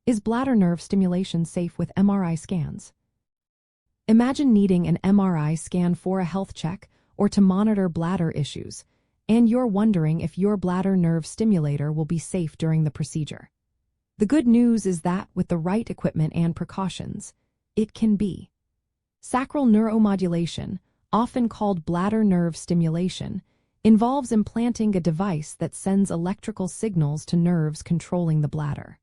Is bladder nerve stimulation safe with MRI scans? Imagine needing an MRI scan for a health check or to monitor bladder issues, and you're wondering if your bladder nerve stimulator will be safe during the procedure. The good news is that, with the right equipment and precautions, it can be. Sacral neuromodulation, often called bladder nerve stimulation, involves implanting a device that sends electrical signals to nerves controlling the bladder.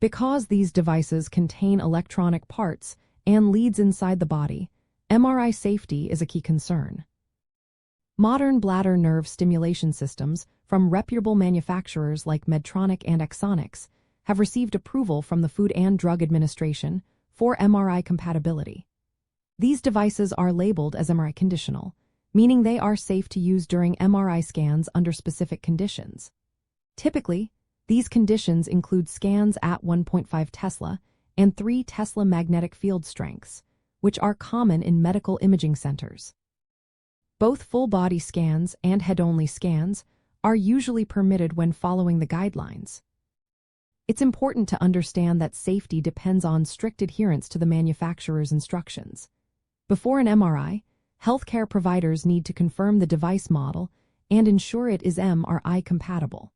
Because these devices contain electronic parts and leads inside the body, MRI safety is a key concern. Modern bladder nerve stimulation systems from reputable manufacturers like Medtronic and Axonics have received approval from the Food and Drug Administration for MRI compatibility. These devices are labeled as MRI-conditional, meaning they are safe to use during MRI scans under specific conditions. Typically, these conditions include scans at 1.5 Tesla and 3 Tesla magnetic field strengths, which are common in medical imaging centers. Both full-body scans and head-only scans are usually permitted when following the guidelines. It's important to understand that safety depends on strict adherence to the manufacturer's instructions. Before an MRI, healthcare providers need to confirm the device model and ensure it is MRI compatible.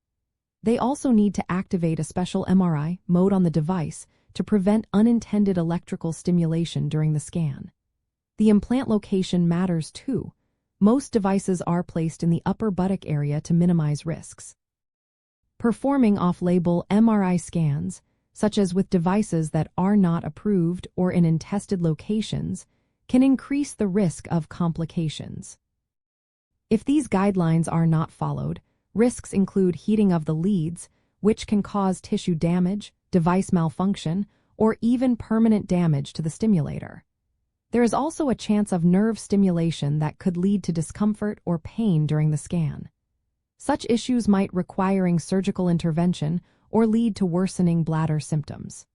They also need to activate a special MRI mode on the device to prevent unintended electrical stimulation during the scan. The implant location matters too. Most devices are placed in the upper buttock area to minimize risks. Performing off-label MRI scans, such as with devices that are not approved or in untested locations, can increase the risk of complications. If these guidelines are not followed, risks include heating of the leads, which can cause tissue damage, device malfunction, or even permanent damage to the stimulator. There is also a chance of nerve stimulation that could lead to discomfort or pain during the scan. Such issues might require surgical intervention or lead to worsening bladder symptoms.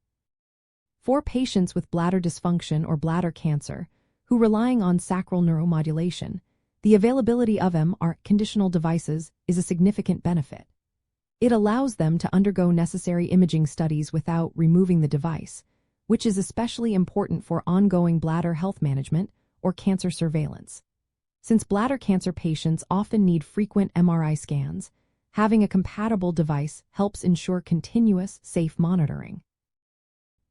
For patients with bladder dysfunction or bladder cancer who relying on sacral neuromodulation, the availability of MRI-conditional devices is a significant benefit. It allows them to undergo necessary imaging studies without removing the device, which is especially important for ongoing bladder health management or cancer surveillance. Since bladder cancer patients often need frequent MRI scans, having a compatible device helps ensure continuous, safe monitoring.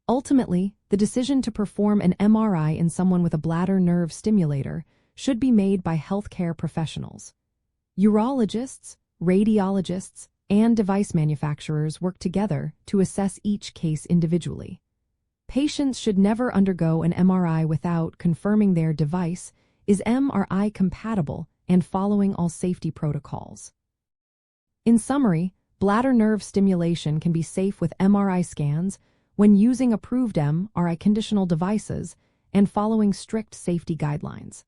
Ultimately, the decision to perform an MRI in someone with a bladder nerve stimulator should be made by healthcare professionals. Urologists, radiologists, and device manufacturers work together to assess each case individually. Patients should never undergo an MRI without confirming their device is MRI compatible and following all safety protocols. In summary, bladder nerve stimulation can be safe with MRI scans when using approved MRI-conditional devices and following strict safety guidelines.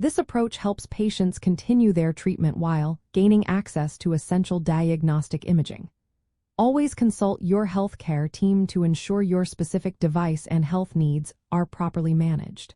This approach helps patients continue their treatment while gaining access to essential diagnostic imaging. Always consult your healthcare team to ensure your specific device and health needs are properly managed.